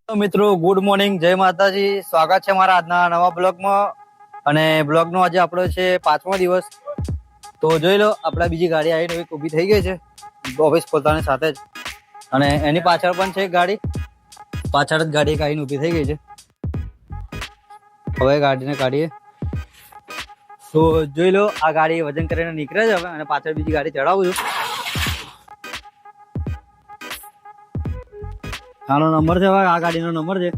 તો મિત્રો good morning, જય માતાજી. સ્વાગત છે મારા આજના નવા બ્લોગમાં. અને બ્લોગનો આજે આપણો છે 5મો દિવસ. તો જોઈ લો, આપણા બીજી ગાડી આવીને ઊભી થઈ ગઈ છે ઓફિસ પોતાની સાથે જ. અને એની પાછળ પણ છે એક ગાડી, પાછળ જ ગાડી આવીને ઊભી થઈ ગઈ છે. હવે ગાડીને કાઢીએ તો જોઈ લો, આ ગાડી વજન કરીને નીકળે છે હવે, અને પાછળ બીજી ગાડી ચડાવું છું. આનો નંબર છે, આ ગાડીનો નંબર છે.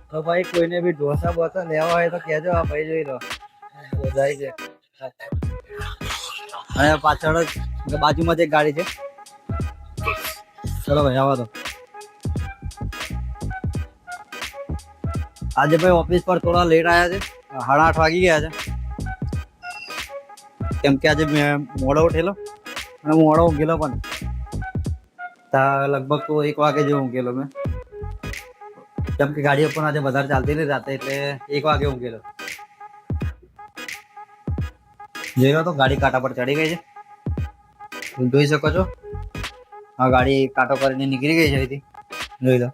તો ભાઈ કોઈને બી ઢોસા બોસા લેવા હોય તો કહેજો, આ ભાઈ જોઈ લો જાય છે. અને પાછળ જ બાજુમાં જ એક ગાડી છે. ચલો ભાઈ આવો. તો આજે ભાઈ ઓફિસ પર થોડા લેટ આવ્યા છે, 8:30 વાગી ગયા છે. કેમ કે આજે મોડો ઉઠેલો અને મોડો ઊંઘેલો પણ. લગભગ તો 1 વાગે જેવું ઊંઘેલો મેં, કેમ કે ગાડીઓ પણ આજે વધારે ચાલતી નહીં રાતે, એટલે 1 વાગે ઊંઘેલો. જોઈ લો, તો ગાડી કાંટા પર ચડી ગઈ છે. તમે જોઈ શકો છો, આ ગાડી કાંટો કરીને નીકળી ગઈ છે અહીંથી. જોઈ લો.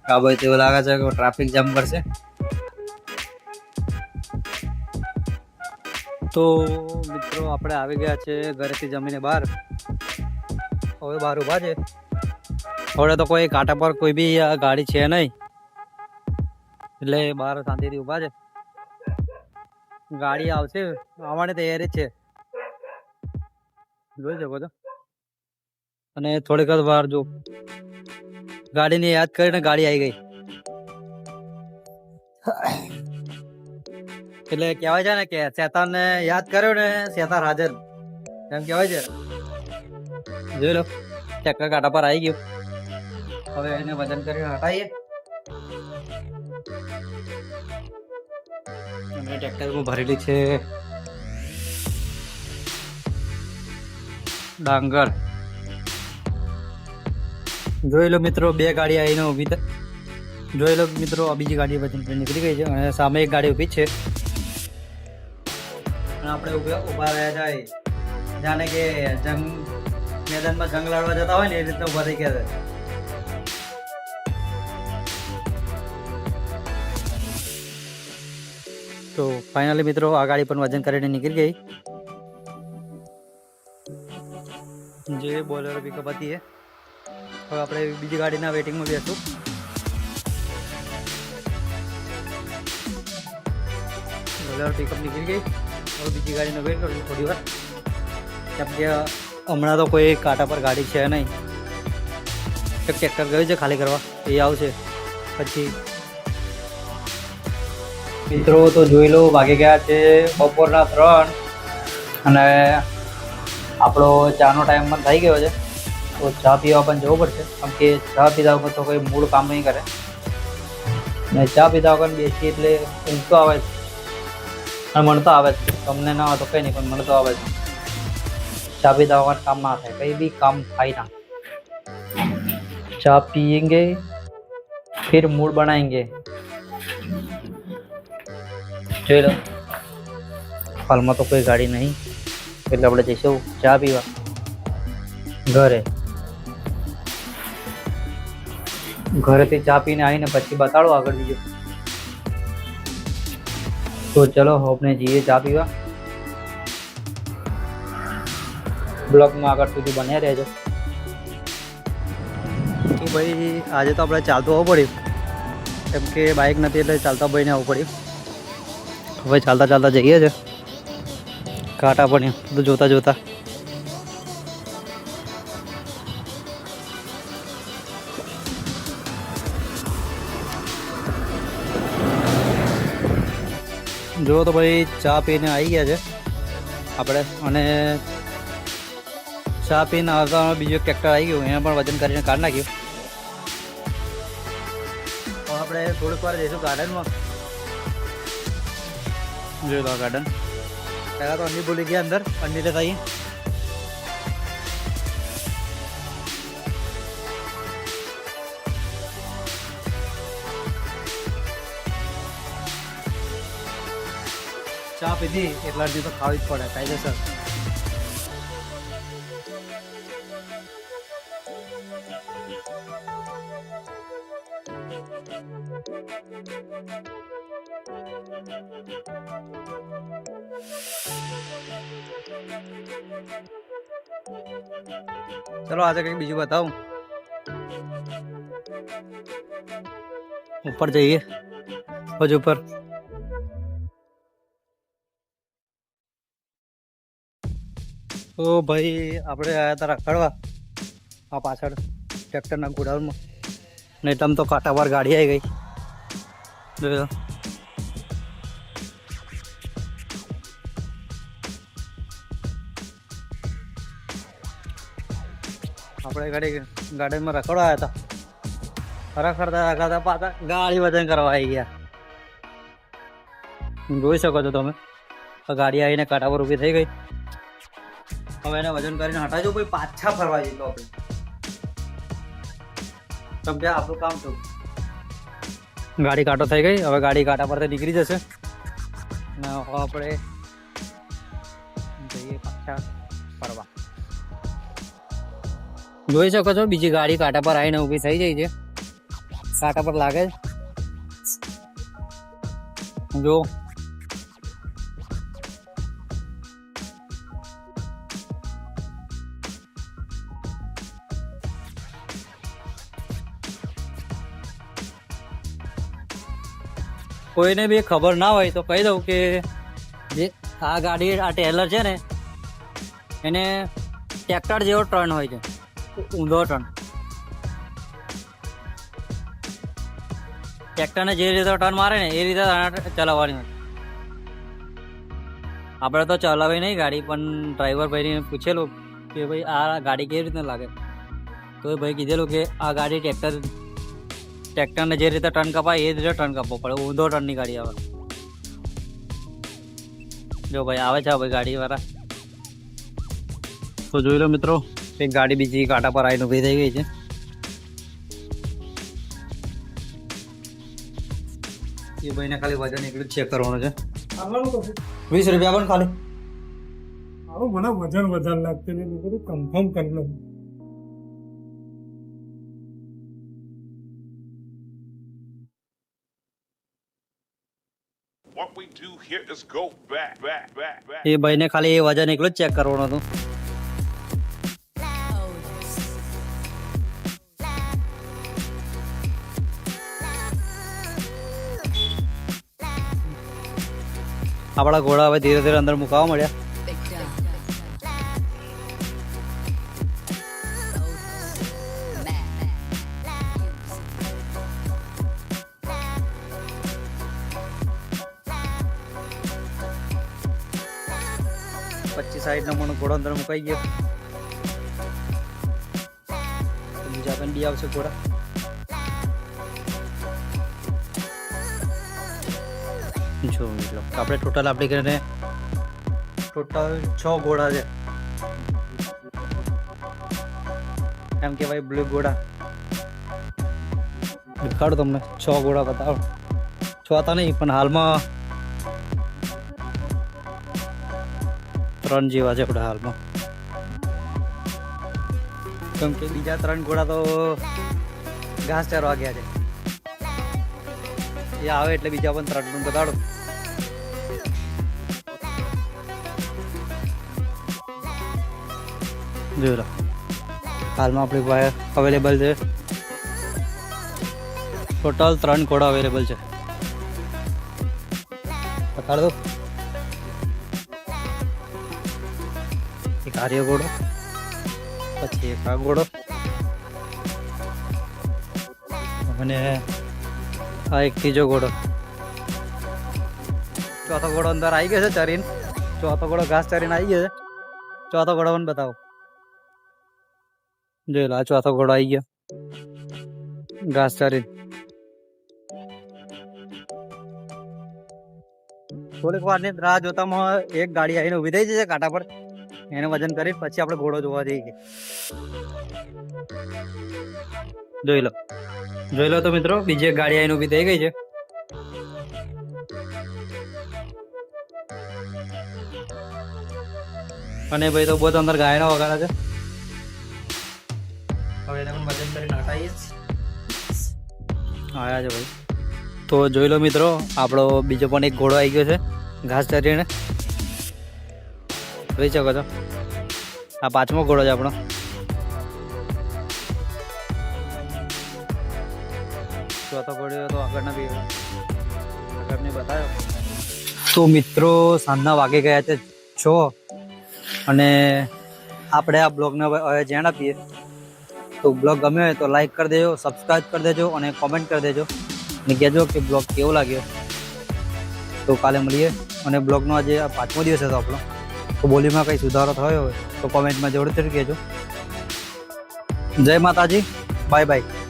હા ભાઈ, તેવું લાગે છે કે ટ્રાફિક જામ કરશે. તો મિત્રો આપણે આવી ગયા છે ઘરેથી જમીને બહાર. હવે બહાર ઊભા છે. હવે તો કોઈ કાંટા પર કોઈ બી ગાડી છે નહીં, એટલે બહાર શાંતિથી ઊભા છે. ગાડી આવશે, આવવાની તૈયારી છે, જોઈ શકો છો. અને થોડીક જ વાર જો ગાડીને યાદ કરીને ગાડી આવી ગઈ. એટલે કહેવાય છે ને કે શેતાનને યાદ કર્યો ને શેતાન હાજર, એમ કહેવાય છે. જોઈ લો, ટ્રેક્ટર કાંટા પર આવી ગયું. હવે એને વજન કરીને હટાવીએ. અને ટ્રેક્ટરમાં ભરેલી છે ડાંગર. જોઈ લો મિત્રો, 2 ગાડી આવીને ઊભી. જોઈ લો મિત્રો, આ બીજી ગાડી વજન કરીને નીકળી ગઈ છે, અને સામે એક ગાડી ઊભી છે. અને આપણે ઊભા રહ્યા જાય, જાણે કે મેદાનમાં જંગ લડવા જતા હોય ને એ રીતના ઊભા થઈ ગયા છે. તો ફાઇનલી મિત્રો, આ ગાડી પણ વજન કરીને નીકળી ગઈ. જે બોલેરો પિકઅપ હતી એ. હવે આપણે બીજી ગાડીના વેટિંગમાં બેસું. બોલેરો પિકઅપ નીકળી ગઈ. હવે બીજી ગાડીનો વેટ કરું થોડી વાર, કેમ કે હમણાં તો કોઈ કાંટા પર ગાડી છે નહીં. એક ટ્રેક્ટર ગયું છે ખાલી કરવા, એ આવશે પછી. મિત્રો તો જોઈ લો, વાગી ગયા છે બપોરના 3, અને આપણો ચાનો ટાઈમ પણ થઈ ગયો છે. તો ચા પીવા પણ જવું પડશે, કેમ કે ચા પીધા વગર તો કોઈ મૂળ કામ નહીં કરે. ને ચા પીધા વગર બેસી એટલે ઊંઘ તો આવે છે, અને મને તો આવે છે. તમને ના હોય તો કંઈ નહીં, પણ મને તો આવે છે. ચા પીધા વગર કામ ના થાય, કંઈ બી કામ થાય ના. ચા પીએંગે फिर मूड बनाएंगे. જોઈ લો, હાલમાં તો કોઈ ગાડી નહીં, એટલે આપણે જઈશું ચા પીવા ઘરે. ઘરેથી ચા પીને આવીને પછી બતાડો આગળ બીજું. તો ચલો, આપણે જઈએ ચા પીવા. બ્લોગમાં આગળ સુધી બન્યા રહેજો. તો ભાઈ, આજે તો આપણે ચાલતું આવવું પડ્યું, કેમ કે બાઇક નથી એટલે ચાલતા ભાઈને આવવું પડ્યું. હવે ચાલતા ચાલતા જઈએ છે કાંટા પણ બધું જોતા જોતા. જો તો ભાઈ, ચા પીને આવી ગયા છે આપણે. અને ચા પીને આવતા બીજું એક ટ્રેક્ટર આવી ગયું, એને પણ વજન કરીને કાઢી નાખ્યું. તો આપણે થોડીક વાર જઈશું ગાર્ડનમાં. જોઈ લો ગાર્ડન. પહેલાં તો અન્ની ભૂલી ગયા અંદર, અન્ની લેતા આવીએ. ચા પીધી એટલા અડધી તો ખાવી જ પડે કાયદેસર. ચલો આજે કંઈક બીજું બતાવું. ઉપર જઈએ હજુ ઉપર. તો ભાઈ આપણે આવ્યા હતા રખડવા આ પાછળ ટ્રેક્ટરના ગોડાઉનમાં, નહીં તમ તો કાંટા પર ગાડી આવી ગઈ. જોયો આપણે ગાડીમાં રખડવા આવ્યા હતા. રખડતા પાછા ગાડી વજન કરવા આવી ગયા. જોઈ શકો છો તમે, ગાડી આવીને કાંટા પર ઊભી થઈ ગઈ. હવે એને વજન કરીને હટાવજો ભાઈ, પાછા ફરવા જઈએ તો આપણે સમજ્યા. આપણું કામ થયું. ગાડી કાંટો થઈ ગઈ. હવે ગાડી કાંટા પરથી નીકળી જશે અને આપણે જઈએ પાછા ફરવા. જોઈ શકો છો બીજી ગાડી કાંટા પર આવીને ઊભી થઈ જાય છે. કાંટા પર લાગે જો. કોઈને બી ખબર ના હોય તો કહી દઉં કે જે આ ગાડી આ ટેલર છે ને એને ટ્રેક્ટર જેવો ટર્ન હોય છે, ઊંધો ટર્ન. ટ્રેક્ટરને જે રીતે ટર્ન મારે ને એ રીતે ચલાવવાની હોય. આપણે તો ચલાવી નહીં ગાડી, પણ ડ્રાઈવર ભાઈને પૂછેલું કે ભાઈ આ ગાડી કેવી રીતના લાગે, તો એ ભાઈ કીધેલું કે આ ગાડી ટ્રેક્ટરને જે રીતે ટર્ન કપાય એ રીતે ટર્ન કાપવો પડે. ઊંધો ટર્નની ગાડી આવે. જો ભાઈ આવે છે ભાઈ ગાડીવાળા. તો જોઈ લો મિત્રો, એક ગાડી બીજી કાંટા પર આવીને ઊભી થઈ ગઈ છે. એ ભાઈને ખાલી વજન એકલું ચેક કરવાનું છે. 20 રૂપિયા પણ ખાલી. મને વજન વધારે લાગતું નહીં, બધું કન્ફર્મ કરી લો. What we do here is go back. એ ભાઈને ખાલી એ વજન એકલું જ ચેક કરવાનું હતું. આપણા ઘોડા હવે ધીરે ધીરે અંદર મુકાવા મળ્યા. સાઈડ નંબરનો ઘોડો અંદર મુકાઈ ગયો. બીજા પણ બી આવશે ઘોડા. જો મિત્રો આપણે ટોટલ આપણી કરીને ટોટલ 6 ઘોડા છે. એમ કે ભાઈ બ્લુ ઘોડા દેખાડો તમને. 6 ઘોડા બતાવો. 6 તો નહીં પણ હાલમાં 3 જેવા છે આપણે હાલમાં. કેમ કે બીજા 3 ઘોડા તો ઘાસ ચારવા ગયા છે. એ આવે એટલે બીજા પણ 3 નું બતાડો. જોઈ લો હાલમાં આપણી પાસે અવેલેબલ છે ટોટલ 3 ઘોડા અવેલેબલ છે. બતાડ દો. એક આર્ય ઘોડો, પછી એક આ ઘોડો અને આ એક ત્રીજો ઘોડો. ચોથો ઘોડો અંદર આવી ગયો છે ચરીને. ચોથો ઘોડો ઘાસ ચરીને આવી ગયો છે. ચોથો ઘોડો પણ બતાવો. જોઈ લો આ ચોથો ઘોડો આવી ગયો ઘાસ ચરીને. થોડીક વાર ની રાહ જોતામાં એક ગાડી આવીને ઉભી થઈ જશે કાંટા પર. એને વજન કરી પછી આપણે ઘોડો જોવા જઈએ. જોઈ લો તો મિત્રો બીજી એક ગાડી આવીને ઉભી થઈ ગઈ છે. અને ભાઈ તો બહુ અંદર ગાયનો વગાડે છે. હવે એને પણ વજન કરીને હટાવીએ. આવ્યા છે ભાઈ. તો જોઈ લો મિત્રો, આપણો બીજો પણ એક ઘોડો આવી ગયો છે ઘાસ ચરીને. જોઈ શકો છો, આ 5મો ઘોડો છે આપણો. ચોથો ઘોડો તો આગળના બી આગળની બતાવ્યો. તો મિત્રો સાંજના વાગી ગયા છે 6 અને આપણે આ બ્લોગને હવે જાણ આપીએ. તો બ્લોગ ગમ્યો હોય તો લાઈક કરી દેજો, સબસ્ક્રાઈબ કરી દેજો અને કોમેન્ટ કરી દેજો અને કહેજો કે બ્લોગ કેવો લાગ્યો. તો કાલે મળીએ. અને બ્લોગનો આજે 5મો દિવસ હતો આપણો, તો બોલીમાં કંઈ સુધારો થયો હોય તો કોમેન્ટમાં જરૂરથી કહેજો. જય માતાજી, બાય બાય.